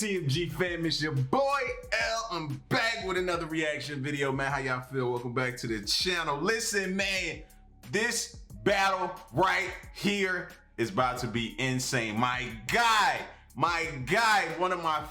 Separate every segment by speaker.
Speaker 1: Subs TMG Fam, it's your boy L. I'm back with another reaction video, man. How y'all feel? Welcome back to the channel. Listen, man, this battle right here is about to be insane. My guy, one of my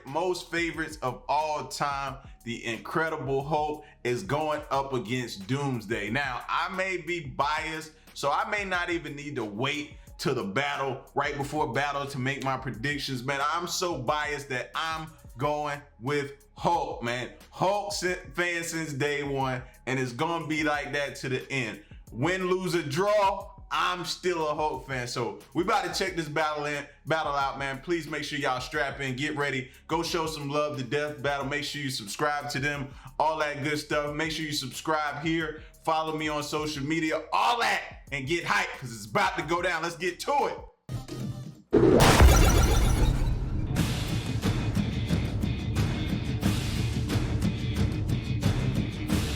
Speaker 1: most favorites of all time, the Incredible Hulk, is going up against Doomsday. Now, I may be biased, so I may not even need to wait to the battle, right before battle, to make my predictions, man. I'm so biased that I'm going with Hulk, man. Hulk fan since day one, and it's gonna be like that to the end. Win, lose, or draw, I'm still a Hulk fan. So we about to check this battle out, man. Please make sure y'all strap in, get ready, go show some love to Death Battle. Make sure you subscribe to them, all that good stuff. Make sure you subscribe here, follow me on social media, all that, and get hyped because it's about to go down. Let's get to it.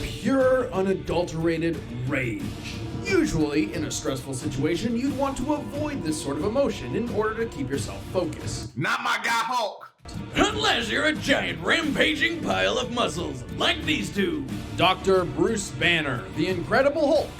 Speaker 2: Pure, unadulterated rage. Usually, in a stressful situation, you'd want to avoid this sort of emotion in order to keep yourself focused.
Speaker 1: Not my guy Hulk.
Speaker 3: Unless you're a giant rampaging pile of muscles, like these two.
Speaker 2: Dr. Bruce Banner, the Incredible Hulk.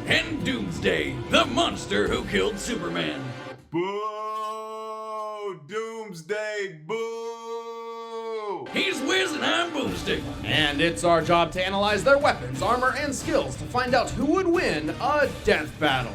Speaker 3: And Doomsday, the monster who killed Superman.
Speaker 1: Boo! Doomsday, boo!
Speaker 3: He's Wiz and I'm Boomstick.
Speaker 2: And it's our job to analyze their weapons, armor, and skills to find out who would win a death battle.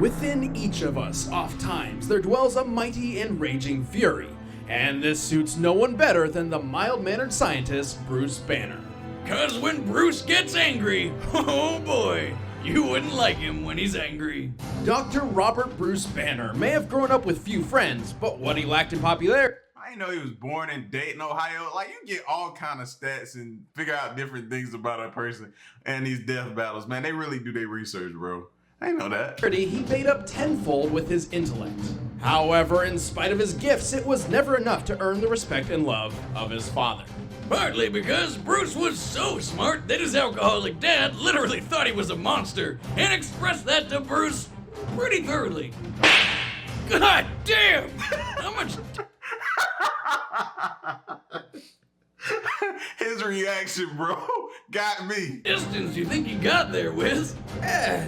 Speaker 2: Within each of us, oft times, there dwells a mighty and raging fury. And this suits no one better than the mild-mannered scientist, Bruce Banner.
Speaker 3: Cause when Bruce gets angry, oh boy, you wouldn't like him when he's angry.
Speaker 2: Dr. Robert Bruce Banner may have grown up with few friends, but what he lacked in popularity.
Speaker 1: I didn't know he was born in Dayton, Ohio. Like, you get all kind of stats and figure out different things about a person and these death battles. Man, they really do their research, bro. I didn't know that.
Speaker 2: He made up tenfold with his intellect. However, in spite of his gifts, it was never enough to earn the respect and love of his father.
Speaker 3: Partly because Bruce was so smart that his alcoholic dad literally thought he was a monster and expressed that to Bruce pretty thoroughly. God damn! How much...
Speaker 1: His reaction, bro, got me.
Speaker 3: distance you think you got there, Wiz?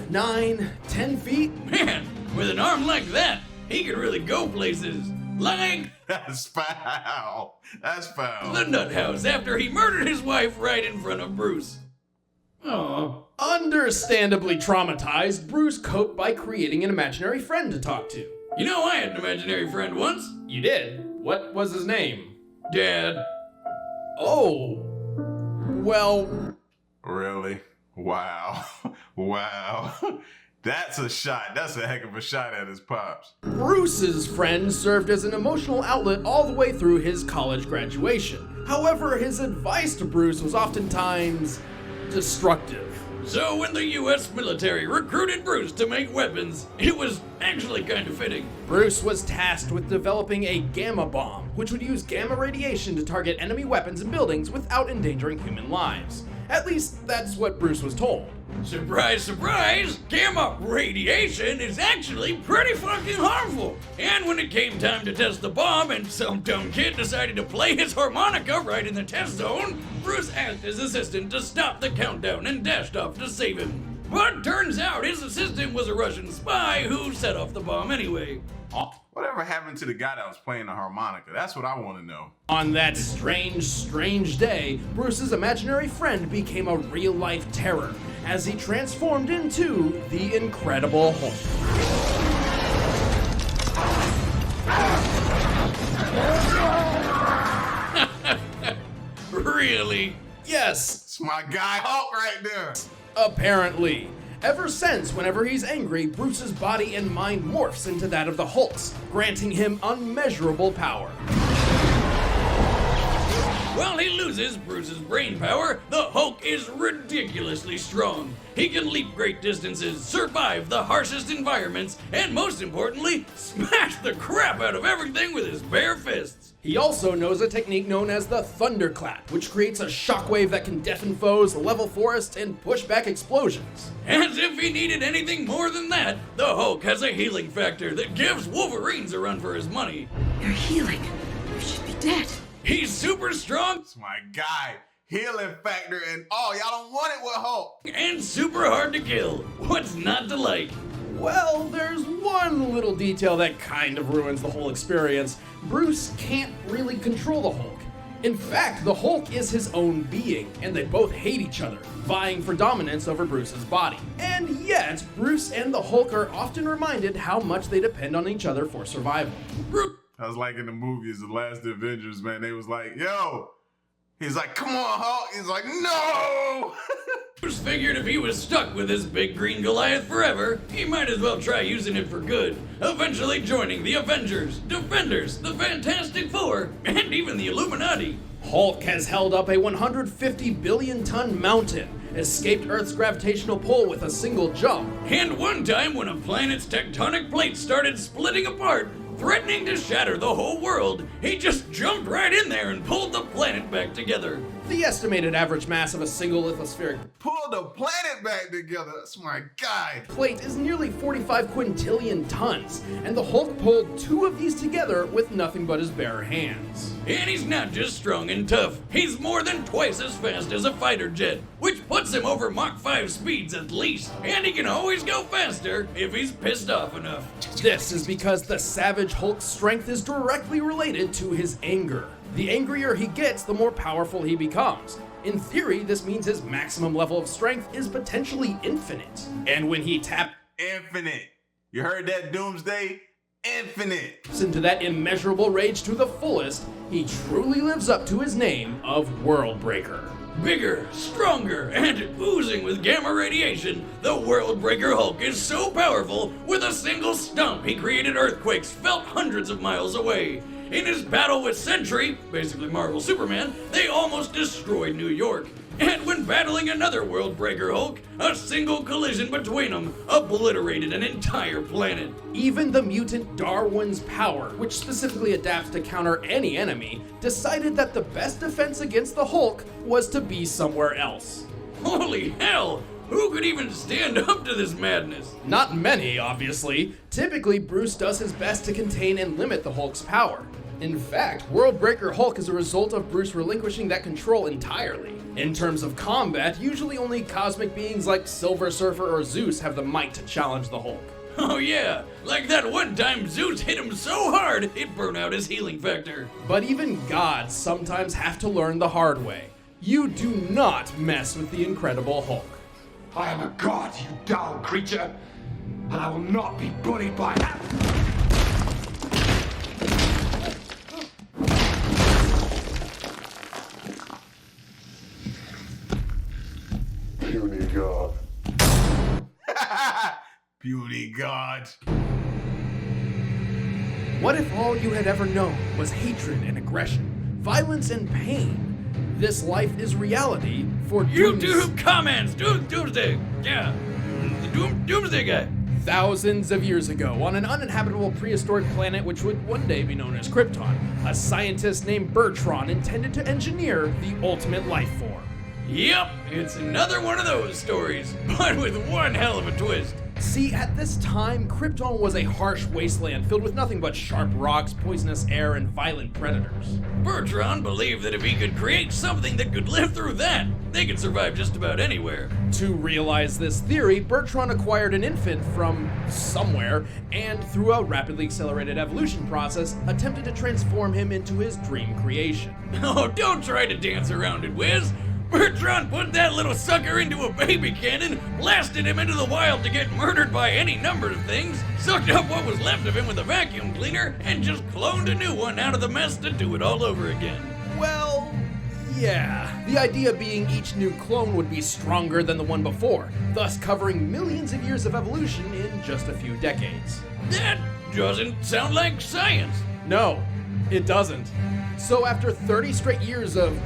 Speaker 2: 9, 10 feet?
Speaker 3: Man, with an arm like that, he could really go places. Like...
Speaker 1: That's foul. That's foul.
Speaker 3: the nut house after he murdered his wife right in front of Bruce. Aww.
Speaker 2: Understandably traumatized, Bruce coped by creating an imaginary friend to talk to.
Speaker 3: You know, I had an imaginary friend once.
Speaker 2: You did? What was his name?
Speaker 3: Dad.
Speaker 2: Oh. Well...
Speaker 1: Really? Wow. Wow. That's a shot. That's a heck of a shot at his pops.
Speaker 2: Bruce's friend served as an emotional outlet all the way through his college graduation. However, his advice to Bruce was oftentimes destructive.
Speaker 3: So when the US military recruited Bruce to make weapons, it was actually kind of fitting.
Speaker 2: Bruce was tasked with developing a gamma bomb, which would use gamma radiation to target enemy weapons and buildings without endangering human lives. At least, that's what Bruce was told.
Speaker 3: Surprise, surprise, gamma radiation is actually pretty fucking harmful. And when it came time to test the bomb and some dumb kid decided to play his harmonica right in the test zone, Bruce asked his assistant to stop the countdown and dashed off to save him. But turns out his assistant was a Russian spy who set off the bomb anyway.
Speaker 1: Whatever happened to the guy that was playing the harmonica? That's what I want to know.
Speaker 2: On that strange day, Bruce's imaginary friend became a real-life terror as he transformed into the Incredible Hulk.
Speaker 3: Really?
Speaker 2: Yes,
Speaker 1: It's my guy Hulk right there.
Speaker 2: apparently. Ever since, whenever he's angry, Bruce's body and mind morphs into that of the Hulk's, granting him unmeasurable power.
Speaker 3: While he loses Bruce's brain power, the Hulk is ridiculously strong. He can leap great distances, survive the harshest environments, and most importantly, smash the crap out of everything with his bare fists.
Speaker 2: He also knows a technique known as the thunderclap, which creates a shockwave that can deafen foes, level forests, and push back explosions.
Speaker 3: As if he needed anything more than that, the Hulk has a healing factor that gives Wolverines a run for his money.
Speaker 4: You're healing. You should be dead.
Speaker 3: He's super strong
Speaker 1: That's my guy. Healing factor and all. Y'all don't want it with Hulk.
Speaker 3: and super hard to kill. What's not to like?
Speaker 2: Well, there's one little detail that kind of ruins the whole experience. Bruce can't really control the Hulk. In fact, the Hulk is his own being, and they both hate each other, vying for dominance over Bruce's body. And yet, Bruce and the Hulk are often reminded how much they depend on each other for survival.
Speaker 1: I was like in the movies, The Last Avengers, man. They was like, yo. He's like, come on, Hulk. He's like, no.
Speaker 3: Bruce figured if he was stuck with his big green Goliath forever, he might as well try using it for good, eventually joining the Avengers, Defenders, the Fantastic Four, and even the Illuminati.
Speaker 2: Hulk has held up a 150 billion ton mountain, escaped Earth's gravitational pull with a single jump.
Speaker 3: And one time when a planet's tectonic plates started splitting apart, threatening to shatter the whole world, he just jumped right in there and pulled the planet back together.
Speaker 2: The estimated average mass of a single lithospheric
Speaker 1: Pull the planet back together. That's my guy.
Speaker 2: plate is nearly 45 quintillion tons, and the Hulk pulled two of these together with nothing but his bare hands.
Speaker 3: And he's not just strong and tough, he's more than twice as fast as a fighter jet, which puts him over Mach 5 speeds at least. And he can always go faster if he's pissed off enough.
Speaker 2: This is because the Savage Hulk's strength is directly related to his anger. The angrier he gets, the more powerful he becomes. In theory, this means his maximum level of strength is potentially infinite. And when he taps
Speaker 1: Infinite. You heard that, Doomsday? Infinite.
Speaker 2: into that immeasurable rage to the fullest, he truly lives up to his name of Worldbreaker.
Speaker 3: Bigger, stronger, and oozing with gamma radiation, the World Breaker Hulk is so powerful, with a single stomp he created earthquakes felt hundreds of miles away. In his battle with Sentry, basically Marvel Superman, they almost destroyed New York. And when battling another World Breaker Hulk, a single collision between them obliterated an entire planet.
Speaker 2: Even the mutant Darwin's power, which specifically adapts to counter any enemy, decided that the best defense against the Hulk was to be somewhere else.
Speaker 3: Holy hell! Who could even stand up to this madness?
Speaker 2: Not many, obviously. Typically, Bruce does his best to contain and limit the Hulk's power. In fact, Worldbreaker Hulk is a result of Bruce relinquishing that control entirely. In terms of combat, usually only cosmic beings like Silver Surfer or Zeus have the might to challenge the Hulk.
Speaker 3: Oh yeah, like that one time Zeus hit him so hard it burned out his healing factor.
Speaker 2: But even gods sometimes have to learn the hard way. You do not mess with the Incredible Hulk.
Speaker 5: I am a god, you dull creature, and I will not be bullied by that.
Speaker 6: Puny god.
Speaker 1: Beauty God.
Speaker 2: What if all you had ever known was hatred and aggression, violence and pain? This life is reality for
Speaker 3: YouTube comments, Doomsday, yeah, the Doomsday guy.
Speaker 2: Thousands of years ago, on an uninhabitable prehistoric planet which would one day be known as Krypton, a scientist named Bertrand intended to engineer the ultimate life form.
Speaker 3: Yep, it's another one of those stories, but with one hell of a twist.
Speaker 2: See, at this time, Krypton was a harsh wasteland filled with nothing but sharp rocks, poisonous air, and violent predators.
Speaker 3: Bertrand believed that if he could create something that could live through that, they could survive just about anywhere.
Speaker 2: To realize this theory, Bertrand acquired an infant from somewhere, and through a rapidly accelerated evolution process, attempted to transform him into his dream creation.
Speaker 3: Oh, don't try to dance around it, Wiz. Bertrand put that little sucker into a baby cannon, blasted him into the wild to get murdered by any number of things, sucked up what was left of him with a vacuum cleaner, and just cloned a new one out of the mess to do it all over again.
Speaker 2: Well, yeah. The idea being each new clone would be stronger than the one before, thus covering millions of years of evolution in just a few decades.
Speaker 3: That doesn't sound like science.
Speaker 2: No, it doesn't. So after 30 straight years of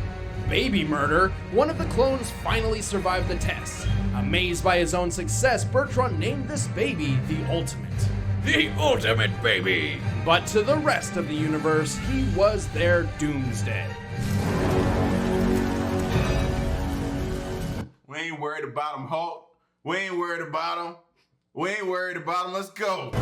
Speaker 2: baby murder, one of the clones finally survived the test. Amazed by his own success, Bertrand named this baby the Ultimate.
Speaker 3: The ultimate baby!
Speaker 2: But to the rest of the universe, he was their Doomsday.
Speaker 1: We ain't worried about him, Hulk. We ain't worried about him. We ain't worried about him. Let's go.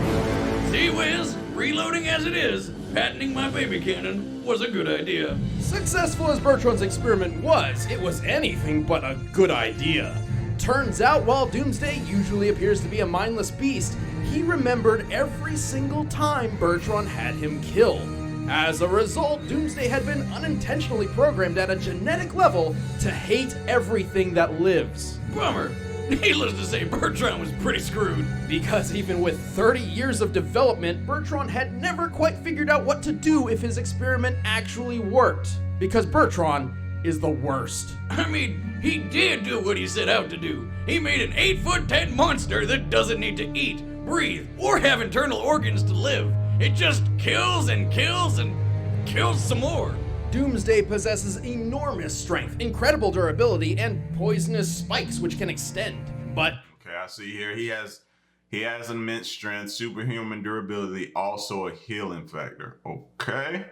Speaker 3: See, Wiz, reloading as it is, patenting my baby cannon was a good idea.
Speaker 2: Successful as Bertrand's experiment was, it was anything but a good idea. Turns out, while Doomsday usually appears to be a mindless beast, he remembered every single time Bertrand had him killed. As a result, Doomsday had been unintentionally programmed at a genetic level to hate everything that lives.
Speaker 3: Bummer. Needless to say, Bertrand was pretty screwed.
Speaker 2: Because even with 30 years of development, Bertrand had never quite figured out what to do if his experiment actually worked. Because Bertrand is the worst.
Speaker 3: I mean, he did do what he set out to do. He made an 8'10" monster that doesn't need to eat, breathe, or have internal organs to live. It just kills and kills and kills some more.
Speaker 2: Doomsday possesses enormous strength, incredible durability, and poisonous spikes which can extend. But
Speaker 1: okay, I see here he has immense strength, superhuman durability, also a healing factor. Okay.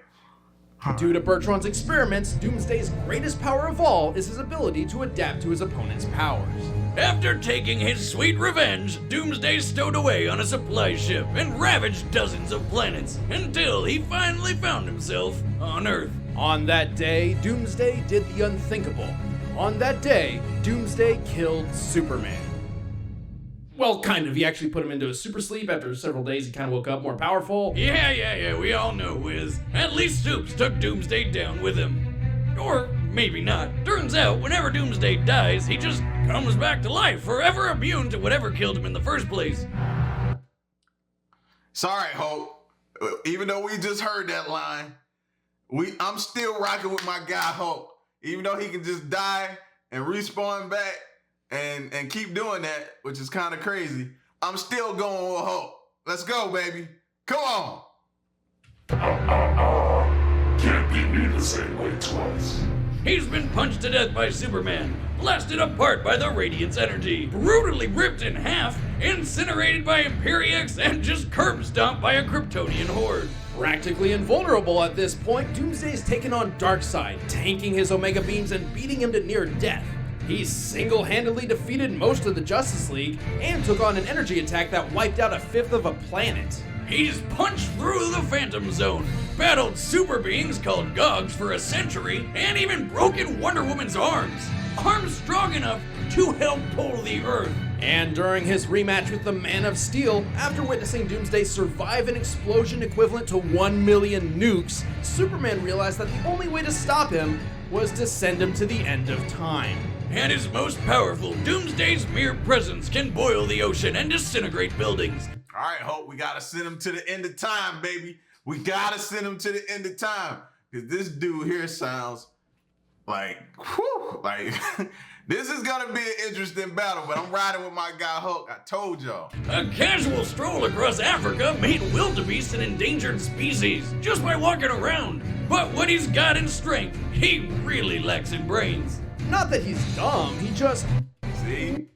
Speaker 2: due to Bertrand's experiments, Doomsday's greatest power of all is his ability to adapt to his opponent's powers.
Speaker 3: After taking his sweet revenge, Doomsday stowed away on a supply ship and ravaged dozens of planets until he finally found himself on Earth.
Speaker 2: On that day, Doomsday did the unthinkable. On that day, Doomsday killed Superman. Well, kind of. He actually put him into a super sleep. After several days, he kind of woke up more powerful.
Speaker 3: Yeah, we all know, Wiz. At least Supes took Doomsday down with him. Or maybe not. Turns out, whenever Doomsday dies, he just comes back to life, forever immune to whatever killed him in the first place.
Speaker 1: Sorry, Hope. Even though we just heard that line, I'm still rocking with my guy, Hope. Even though he can just die and respawn back and keep doing that, which is kind of crazy, I'm still going with Hope. Let's go, baby. Come on.
Speaker 5: Can't beat me the same way twice.
Speaker 3: He's been punched to death by Superman, blasted apart by the Radiant's energy, brutally ripped in half, incinerated by Imperiex, and just curb stomped by a Kryptonian horde.
Speaker 2: Practically invulnerable at this point, Doomsday's taken on Darkseid, tanking his Omega beams and beating him to near death. He single-handedly defeated most of the Justice League and took on an energy attack that wiped out a fifth of a planet.
Speaker 3: He's punched through the Phantom Zone, battled super beings called Gogs for a century, and even broken Wonder Woman's arms. Arms strong enough to help pull the Earth.
Speaker 2: And during his rematch with the Man of Steel, after witnessing Doomsday survive an explosion equivalent to 1 million nukes, Superman realized that the only way to stop him was to send him to the end of time.
Speaker 3: At his most powerful, Doomsday's mere presence can boil the ocean and disintegrate buildings.
Speaker 1: All right, Hope, we got to send him to the end of time, baby. We got to send him to the end of time. Because this dude here sounds like, whew, like, this is going to be an interesting battle, but I'm riding with my guy, Hulk. I told y'all.
Speaker 3: A casual stroll across Africa made wildebeest an endangered species just by walking around. But what he's got in strength, he really lacks in brains.
Speaker 2: Not that he's dumb, he just
Speaker 1: See?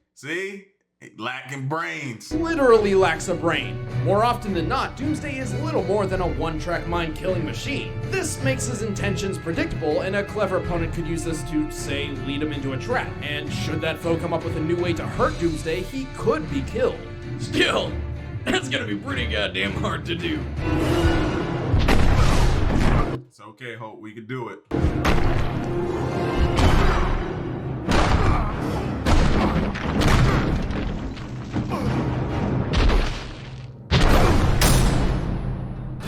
Speaker 1: Lacking brains.
Speaker 2: literally lacks a brain. More often than not, Doomsday is little more than a one-track mind-killing machine. This makes his intentions predictable, and a clever opponent could use this to, say, lead him into a trap. And should that foe come up with a new way to hurt Doomsday, he could be killed.
Speaker 3: Still, that's gonna be pretty goddamn hard to do.
Speaker 1: It's okay, Hope. We can do it.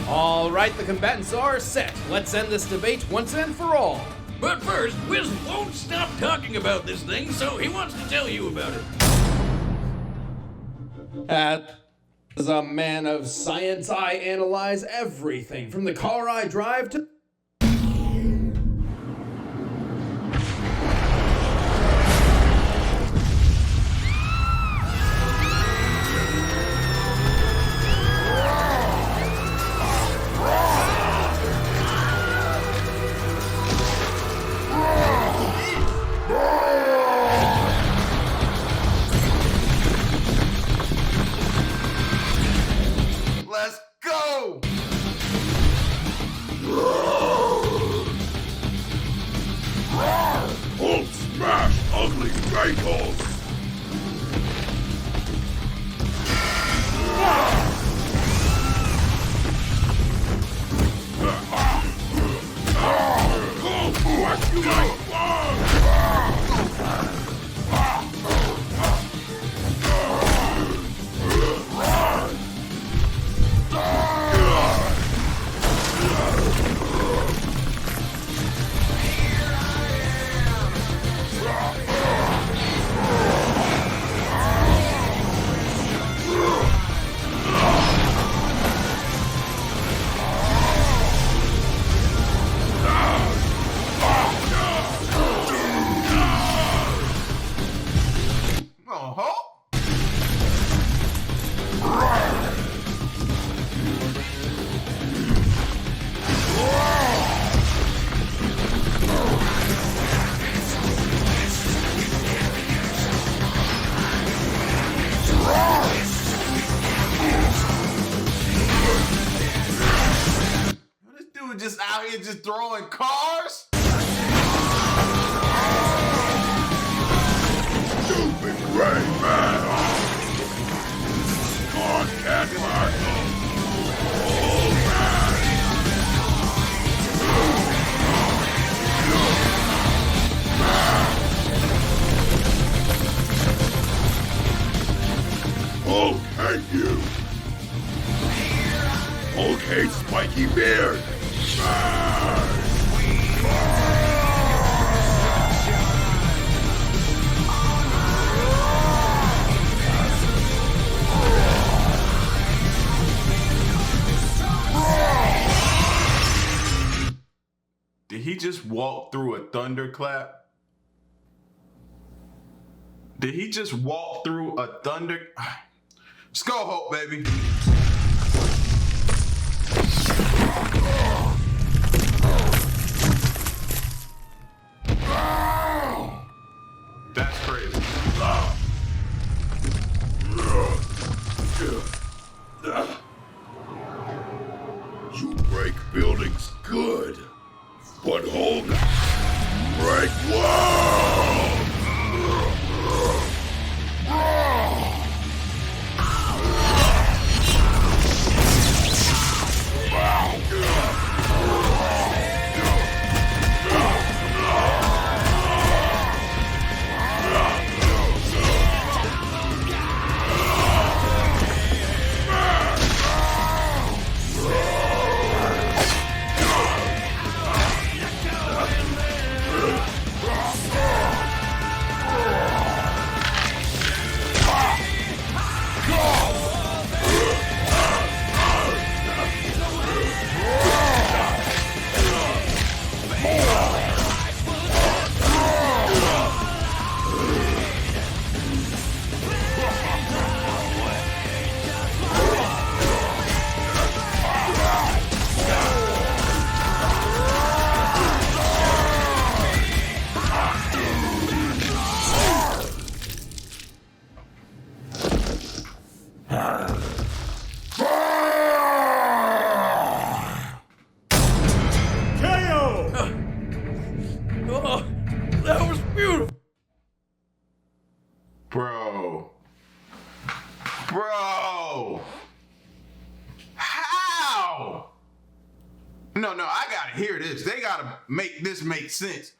Speaker 2: All right, the combatants are set. Let's end this debate once and for all.
Speaker 3: But first, Wiz won't stop talking about this thing, so he wants to tell you about it.
Speaker 2: As a man of science, I analyze everything from the car I drive to...
Speaker 1: here just throwing cars?
Speaker 6: Stupid gray man! God can't work! Oh man! Hulk hate you! Hulk hates spiky beard!
Speaker 1: Did he just walk through a thunderclap? Did he just walk through a thunder? Let's go, Hulk, baby. That's crazy.
Speaker 6: You break buildings good, but Hulk break world!
Speaker 3: Oh, that was beautiful.
Speaker 1: Bro. How? No, I gotta hear this. They gotta make this make sense.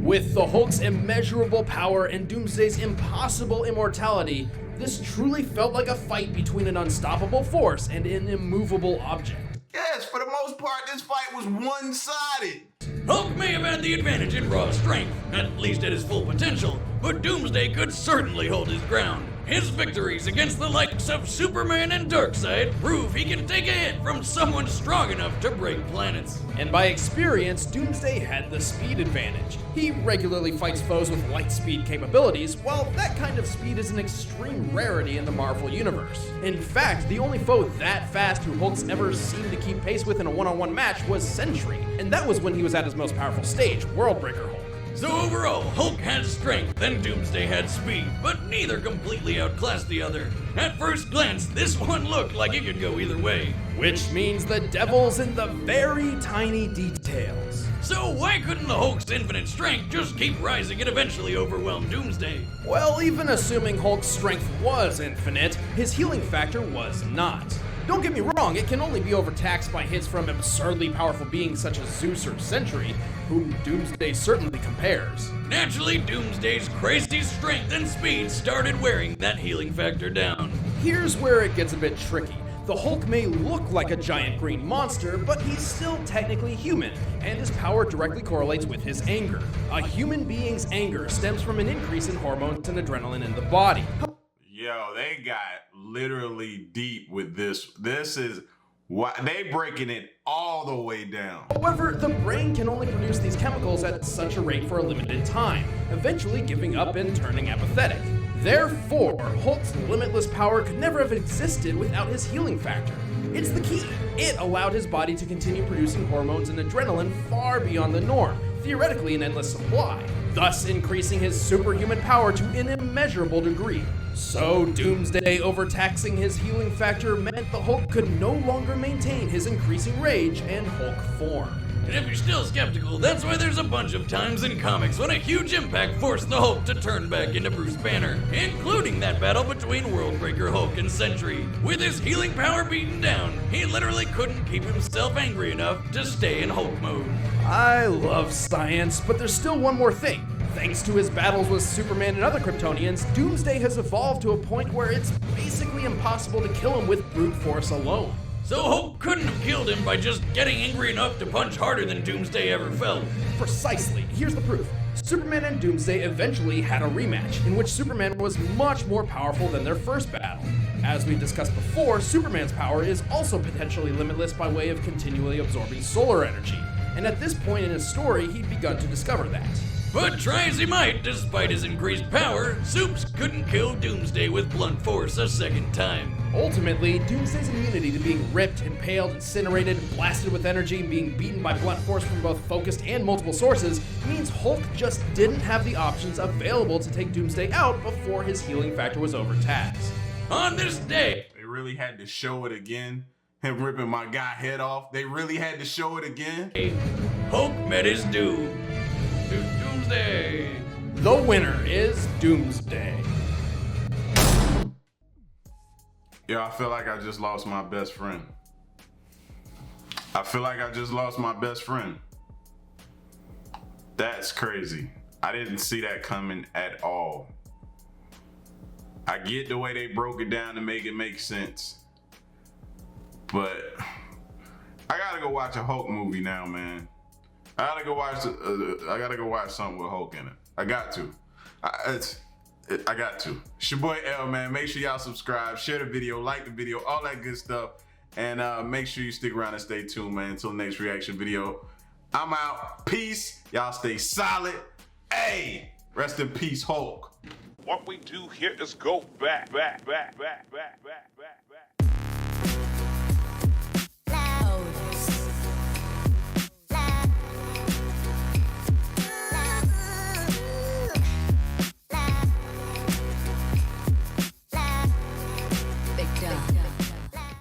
Speaker 2: With the Hulk's immeasurable power and Doomsday's impossible immortality, this truly felt like a fight between an unstoppable force and an immovable object.
Speaker 1: Yes, for the most part, this fight was one-sided.
Speaker 3: Hulk may have had the advantage in raw strength, at least at his full potential, but Doomsday could certainly hold his ground. His victories against the likes of Superman and Darkseid prove he can take a hit from someone strong enough to break planets.
Speaker 2: And by experience, Doomsday had the speed advantage. He regularly fights foes with light speed capabilities, while that kind of speed is an extreme rarity in the Marvel Universe. In fact, the only foe that fast who Hulk's ever seemed to keep pace with in a one-on-one match was Sentry, and that was when he was at his most powerful stage, Worldbreaker Hulk.
Speaker 3: So overall, Hulk had strength and Doomsday had speed, but neither completely outclassed the other. At first glance, this one looked like it could go either way.
Speaker 2: Which means the devil's in the very tiny details.
Speaker 3: So why couldn't the Hulk's infinite strength just keep rising and eventually overwhelm Doomsday?
Speaker 2: Well, even assuming Hulk's strength was infinite, his healing factor was not. Don't get me wrong, it can only be overtaxed by hits from absurdly powerful beings such as Zeus or Sentry, whom Doomsday certainly compares.
Speaker 3: Naturally, Doomsday's crazy strength and speed started wearing that healing factor down.
Speaker 2: Here's where it gets a bit tricky. The Hulk may look like a giant green monster, but he's still technically human, and his power directly correlates with his anger. A human being's anger stems from an increase in hormones and adrenaline in the body.
Speaker 1: Yo, they got literally deep with this. This is why they breaking it all the way down.
Speaker 2: However, the brain can only produce these chemicals at such a rate for a limited time, eventually giving up and turning apathetic. Therefore, Hulk's limitless power could never have existed without his healing factor. It's the key. It allowed his body to continue producing hormones and adrenaline far beyond the norm, theoretically an endless supply. thus increasing his superhuman power to an immeasurable degree. So Doomsday overtaxing his healing factor meant the Hulk could no longer maintain his increasing rage and Hulk form.
Speaker 3: And if you're still skeptical, that's why there's a bunch of times in comics when a huge impact forced the Hulk to turn back into Bruce Banner, including that battle between Worldbreaker Hulk and Sentry. With his healing power beaten down, he literally couldn't keep himself angry enough to stay in Hulk mode.
Speaker 2: I love science, but there's still one more thing. Thanks to his battles with Superman and other Kryptonians, Doomsday has evolved to a point where it's basically impossible to kill him with brute force alone.
Speaker 3: So Hulk couldn't have killed him by just getting angry enough to punch harder than Doomsday ever felt.
Speaker 2: Precisely. Here's the proof. Superman and Doomsday eventually had a rematch, in which Superman was much more powerful than their first battle. As we discussed before, Superman's power is also potentially limitless by way of continually absorbing solar energy, and at this point in his story, he'd begun to discover that.
Speaker 3: But try as he might, despite his increased power, Supes couldn't kill Doomsday with blunt force a second time.
Speaker 2: Ultimately, Doomsday's immunity to being ripped, impaled, incinerated, blasted with energy, and being beaten by blunt force from both focused and multiple sources means Hulk just didn't have the options available to take Doomsday out before his healing factor was overtaxed.
Speaker 3: On this day,
Speaker 1: They really had to show it again. Him ripping my guy head off. They really had to show it again.
Speaker 3: Hulk met his doom. Doomsday.
Speaker 2: The winner is Doomsday.
Speaker 1: Yeah, I feel like I just lost my best friend. I feel like I just lost my best friend. That's crazy. I didn't see that coming at all. I get the way they broke it down to make it make sense. But I gotta go watch a Hulk movie now, man. I gotta go watch something with Hulk in it. I got to. I got to. It's your boy L, man. Make sure y'all subscribe, share the video, like the video, all that good stuff. And make sure you stick around and stay tuned, man, until the next reaction video. I'm out. Peace. Y'all stay solid. Hey, rest in peace, Hulk.
Speaker 6: What we do here is go back.